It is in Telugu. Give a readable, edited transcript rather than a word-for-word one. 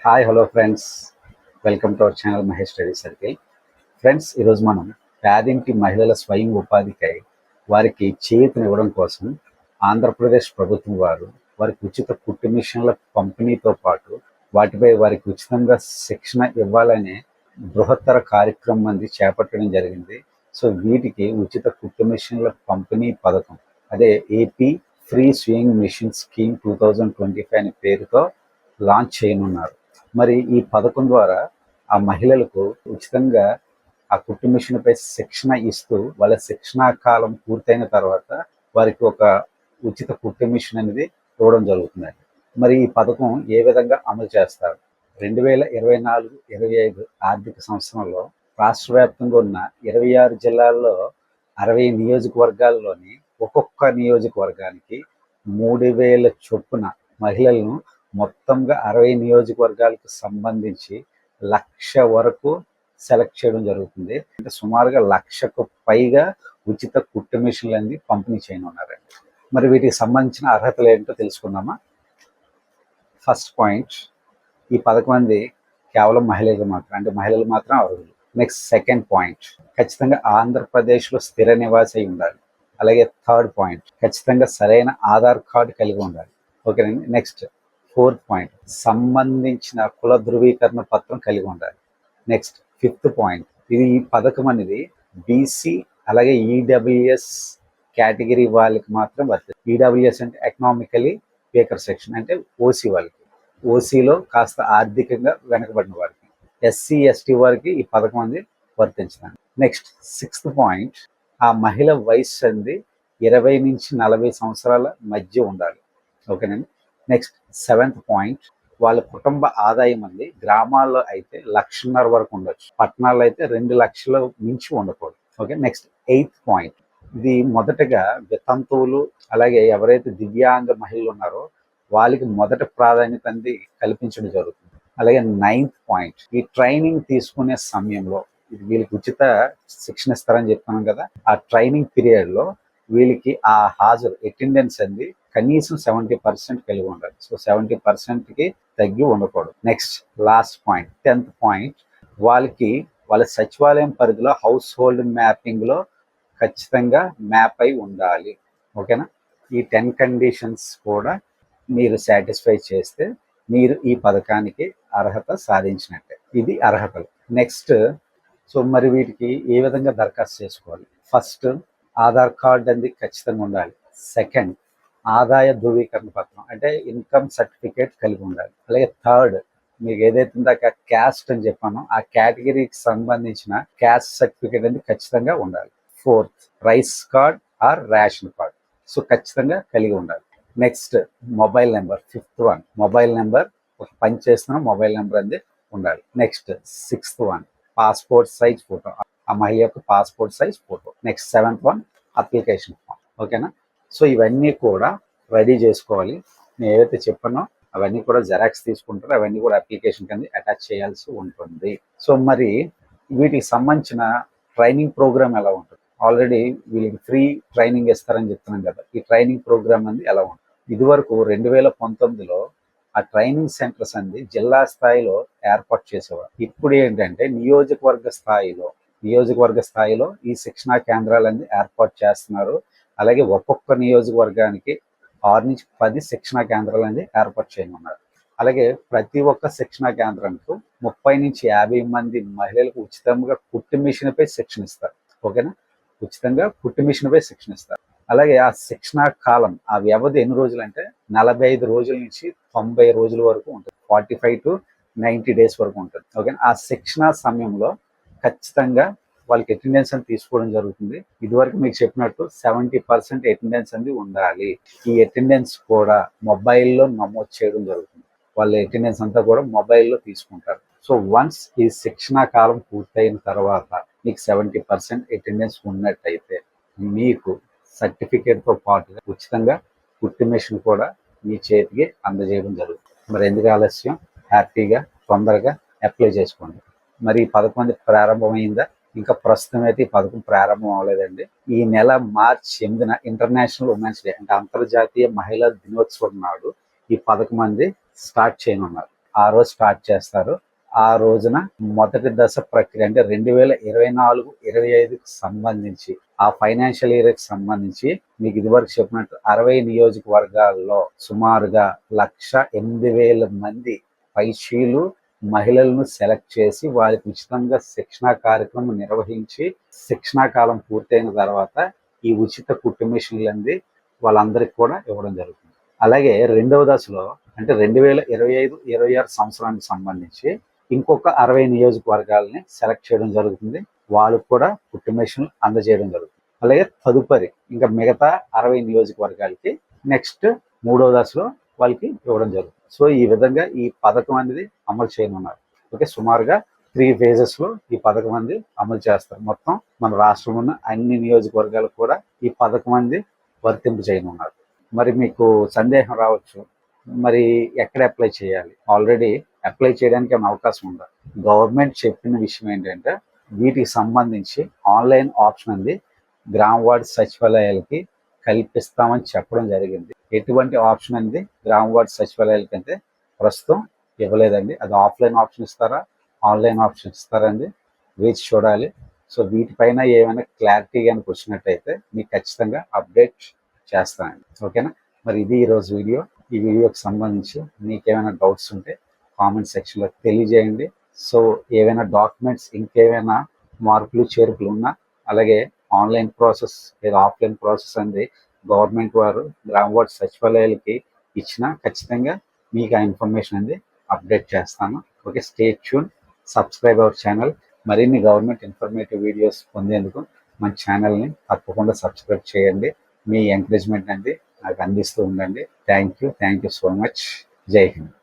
Hi hello friends, welcome to our channel Mahesh study circle. Friends, ఈరోజు మనం పేదింటి మహిళల స్వయం ఉపాధికై వారికి చేయూతనివ్వడం కోసం ఆంధ్రప్రదేశ్ ప్రభుత్వం వారికి ఉచిత కుట్టు మిషన్ల పంపిణీతో పాటు వాటిపై వారికి ఉచితంగా శిక్షణ ఇవ్వాలనే బృహత్తర కార్యక్రమం చేపట్టడం జరిగింది. సో వీటికి ఉచిత కుట్టు మిషన్ల పంపిణీ పథకం, అదే AP free swing machine scheme 2025 అనే పేరుతో లాంచ్ చేయనున్నారు. మరి ఈ పథకం ద్వారా ఆ మహిళలకు ఉచితంగా ఆ కుట్టు మిషన్ పై శిక్షణ ఇస్తూ వాళ్ళ శిక్షణా కాలం పూర్తయిన తర్వాత వారికి ఒక ఉచిత కుట్టు మిషన్ అనేది ఇవ్వడం జరుగుతుందండి. మరి ఈ పథకం ఏ విధంగా అమలు చేస్తారు? 2024-25 ఆర్థిక సంవత్సరంలో రాష్ట్ర వ్యాప్తంగా ఉన్న 26 జిల్లాల్లో 60 నియోజకవర్గాల్లోని ఒక్కొక్క నియోజకవర్గానికి 3,000 చొప్పున మహిళలను మొత్తంగా 60 నియోజకవర్గాలకు సంబంధించి 1,00,000 వరకు సెలెక్ట్ చేయడం జరుగుతుంది. అంటే సుమారుగా 1,00,000కు పైగా ఉచిత కుట్టు మిషన్లు అనేది పంపిణీ చేయనున్నారండి. మరి వీటికి సంబంధించిన అర్హతలు ఏంటో తెలుసుకుందామా? ఫస్ట్ పాయింట్, ఈ పథకం అనేది కేవలం మహిళలు మాత్రం అర్హులు. నెక్స్ట్ సెకండ్ పాయింట్, ఖచ్చితంగా ఆంధ్రప్రదేశ్లో స్థిర నివాసి అయి ఉండాలి. అలాగే థర్డ్ పాయింట్, ఖచ్చితంగా సరైన ఆధార్ కార్డు కలిగి ఉండాలి. ఓకేనండి. నెక్స్ట్ ఫోర్త్ పాయింట్, సంబంధించిన కుల ధృవీకరణ పత్రం కలిగి ఉండాలి. నెక్స్ట్ ఫిఫ్త్ పాయింట్, ఈ పథకం అనేది బీసీ అలాగే ఈడబ్ల్యూఎస్ కేటగిరీ వాళ్ళకి మాత్రం వర్తిస్తుంది. ఈడబ్ల్యూఎస్ అంటే ఎకనామికలీ వీకర్ సెక్షన్, అంటే ఓసీ వాళ్ళకి, ఓసీలో కాస్త ఆర్థికంగా వెనకబడిన వారికి, ఎస్సీ ఎస్టీ వారికి ఈ పథకం అనేది వర్తించదండి. నెక్స్ట్ సిక్స్త్ పాయింట్, ఆ మహిళ వయసు అనేది 20 నుంచి 40 సంవత్సరాల మధ్య ఉండాలి. ఓకేనండి. నెక్స్ట్ సెవెంత్ పాయింట్, వాళ్ళ కుటుంబ ఆదాయం అనేది గ్రామాల్లో అయితే 1,50,000 వరకు ఉండొచ్చు, పట్టణాల్లో అయితే 2,00,000 మించి ఉండకూడదు. ఓకే. నెక్స్ట్ ఎయిత్ పాయింట్, ఇది మొదటగా వితంతువులు అలాగే ఎవరైతే దివ్యాంగ మహిళలు ఉన్నారో వాళ్ళకి మొదట ప్రాధాన్యత అనేది కల్పించడం జరుగుతుంది. అలాగే నైన్త్ పాయింట్, ఈ ట్రైనింగ్ తీసుకునే సమయంలో వీళ్ళకి ఉచిత శిక్షణ ఇస్తారని చెప్తున్నాం కదా, ఆ ట్రైనింగ్ పీరియడ్లో వీళ్ళకి ఆ హాజరు అటెండెన్స్ అనేది కనీసం 70% కలిగి ఉండాలి. సో 70%కి తగ్గి ఉండకూడదు. Next last point, 10th point, వాళ్ళ సచివాలయం పరిధిలో హౌస్ హోల్డ్ మ్యాపింగ్లో ఖచ్చితంగా మ్యాప్ అయి ఉండాలి. ఓకేనా? ఈ 10 కండిషన్స్ కూడా మీరు సాటిస్ఫై చేస్తే మీరు ఈ పథకానికి అర్హత సాధించినట్టే. ఇది అర్హతలు. నెక్స్ట్, సో మరి వీటికి ఏ విధంగా దరఖాస్తు చేసుకోవాలి? ఫస్ట్, ఆధార్ కార్డ్ అనేది ఖచ్చితంగా ఉండాలి. సెకండ్, ఆదాయ ధృవీకరణ పత్రం అంటే ఇన్కమ్ సర్టిఫికేట్ కలిగి ఉండాలి. అలాగే థర్డ్, మీకు ఏదైతే ఇందాక క్యాస్ట్ అని చెప్పానో ఆ కేటగిరీకి సంబంధించిన క్యాస్ట్ సర్టిఫికేట్ అనేది ఖచ్చితంగా ఉండాలి. Fourth, rice card or ration card, so ఖచ్చితంగా కలిగి ఉండాలి. Next, mobile number. Fifth one, mobile number, ఒక పని చేస్తున్న మొబైల్ నెంబర్ అనేది ఉండాలి. Next sixth one, passport size photo, ఆ మహిళ యొక్క passport size photo. Next seventh one, application form. ఓకేనా? సో ఇవన్నీ కూడా రెడీ చేసుకోవాలి. నేను ఏవైతే చెప్పానో అవన్నీ కూడా జెరాక్స్ తీసుకుంటారు, అవన్నీ కూడా అప్లికేషన్ కింద అటాచ్ చేయాల్సి ఉంటుంది. సో మరి వీటికి సంబంధించిన ట్రైనింగ్ ప్రోగ్రామ్ ఎలా ఉంటుంది? ఆల్రెడీ వీళ్ళకి ఫ్రీ ట్రైనింగ్ ఇస్తారని చెప్తున్నాం కదా, ఈ ట్రైనింగ్ ప్రోగ్రామ్ అనేది ఎలా ఉంటుంది? ఇదివరకు 2019లో ఆ ట్రైనింగ్ సెంటర్స్ అనేది జిల్లా స్థాయిలో ఏర్పాటు చేసేవారు. ఇప్పుడు ఏంటంటే నియోజకవర్గ స్థాయిలో ఈ శిక్షణా కేంద్రాలన్నీ ఏర్పాటు చేస్తున్నారు. అలాగే ఒక్కొక్క నియోజకవర్గానికి 6 నుంచి 10 శిక్షణా కేంద్రాలు అనేది ఏర్పాటు చేయనున్నారు. అలాగే ప్రతి ఒక్క శిక్షణా కేంద్రానికి 30 నుంచి 50 మంది మహిళలకు ఉచితంగా కుట్టు మిషన్ పై శిక్షణ ఇస్తారు. ఓకేనా? ఉచితంగా కుట్టు మిషన్ పై శిక్షణ ఇస్తారు. అలాగే ఆ శిక్షణా కాలం, ఆ వ్యవధి ఎన్ని రోజులు అంటే 45 రోజుల నుంచి 90 రోజుల వరకు ఉంటుంది. 45 to 90 days వరకు ఉంటుంది. ఓకేనా? ఆ శిక్షణ సమయంలో ఖచ్చితంగా వాళ్ళకి అటెండెన్స్ అని తీసుకోవడం జరుగుతుంది. ఇదివరకు మీకు చెప్పినట్టు 70% అటెండెన్స్ అనేది ఉండాలి. ఈ అటెండెన్స్ కూడా మొబైల్లో నమోదు చేయడం జరుగుతుంది. వాళ్ళ అటెండెన్స్ అంతా కూడా మొబైల్లో తీసుకుంటారు. సో వన్స్ ఈ శిక్షణా కాలం పూర్తయిన తర్వాత మీకు 70% అటెండెన్స్ ఉన్నట్టయితే మీకు సర్టిఫికేట్తో పాటుగా ఉచితంగా కుట్టు మిషన్ కూడా మీ చేతికి అందజేయడం జరుగుతుంది. మరి ఎందుకు ఆలస్యం? హ్యాపీగా తొందరగా అప్లై చేసుకోండి. మరి ఈ పథకం అనేది ప్రారంభమైందా? ఇంకా ప్రస్తుతం అయితే ఈ పథకం ప్రారంభం అవ్వలేదండి. ఈ నెల మార్చి 8న ఇంటర్నేషనల్ ఉమెన్స్ డే అంటే అంతర్జాతీయ మహిళా దినోత్సవం నాడు ఈ పథకం అనేది స్టార్ట్ చేయనున్నారు. ఆ రోజు స్టార్ట్ చేస్తారు. ఆ రోజున మొదటి దశ ప్రక్రియ అంటే 2024-25కి సంబంధించి ఆ ఫైనాన్షియల్ ఇయర్కి సంబంధించి మీకు ఇదివరకు చెప్పినట్టు 60 నియోజకవర్గాల్లో సుమారుగా 1,08,000 మంది పైచీలు మహిళలను సెలెక్ట్ చేసి వారికి ఉచితంగా శిక్షణా కార్యక్రమం నిర్వహించి శిక్షణా కాలం పూర్తయిన తర్వాత ఈ ఉచిత కుట్టు మిషన్లు అనేది వాళ్ళందరికీ కూడా ఇవ్వడం జరుగుతుంది. అలాగే రెండవ దశలో అంటే 2025-26 సంవత్సరానికి సంబంధించి ఇంకొక 60 నియోజకవర్గాలని సెలెక్ట్ చేయడం జరుగుతుంది. వాళ్ళకు కూడా కుట్టు మిషన్లు అందజేయడం జరుగుతుంది. అలాగే తదుపరి ఇంకా మిగతా 60 నియోజకవర్గాలకి నెక్స్ట్ మూడవ దశలో వాళ్ళకి ఇవ్వడం జరుగుతుంది. సో ఈ విధంగా ఈ పథకం అనేది అమలు చేయనున్నారు. ఓకే, సుమారుగా 3 phases-లో ఈ పథకం అనేది అమలు చేస్తారు. మొత్తం మన రాష్ట్రంలో ఉన్న అన్ని నియోజకవర్గాలకు కూడా ఈ పథకం అనేది వర్తింపు చేయనున్నారు. మరి మీకు సందేహం రావచ్చు, మరి ఎక్కడ అప్లై చేయాలి? ఆల్రెడీ అప్లై చేయడానికి ఏమైనా అవకాశం ఉందా? గవర్నమెంట్ చెప్పిన విషయం ఏంటంటే వీటికి సంబంధించి ఆన్లైన్ ఆప్షన్ అనేది గ్రామ వార్డు సచివాలయాలకి కల్పిస్తామని చెప్పడం జరిగింది. ఎటువంటి ఆప్షన్ అనేది గ్రామ వార్డు సచివాలయాలకి అంటే ప్రస్తుతం ఇవ్వలేదండి. అది ఆఫ్లైన్ ఆప్షన్ ఇస్తారా, ఆన్లైన్ ఆప్షన్ ఇస్తారండి, వేచి చూడాలి. సో వీటిపైన ఏమైనా క్లారిటీ కనుక వచ్చినట్టయితే మీకు ఖచ్చితంగా అప్డేట్ చేస్తానండి. ఓకేనా? మరి ఇది ఈరోజు వీడియో. ఈ వీడియోకి సంబంధించి మీకు ఏమైనా డౌట్స్ ఉంటే కామెంట్ సెక్షన్లో తెలియజేయండి. సో ఏవైనా డాక్యుమెంట్స్ ఇంకేమైనా మార్పులు చేర్పులు ఉన్నా, అలాగే ఆన్లైన్ ప్రాసెస్ లేదా ఆఫ్లైన్ ప్రాసెస్ అనేది గవర్నమెంట్ వారు గ్రామ వార్డు సచివాలయాలకి ఇచ్చినా ఖచ్చితంగా మీకు ఆ ఇన్ఫర్మేషన్ అనేది అప్డేట్ చేస్తాను. Okay, stay tune, subscribe our channel. మరిన్ని గవర్నమెంట్ ఇన్ఫర్మేటివ్ వీడియోస్ పొందేందుకు మన ఛానల్ని తప్పకుండా సబ్స్క్రైబ్ చేయండి. మీ ఎంకరేజ్మెంట్ అనేది నాకు అందిస్తూ ఉండండి. Thank you so much. జై హింద్.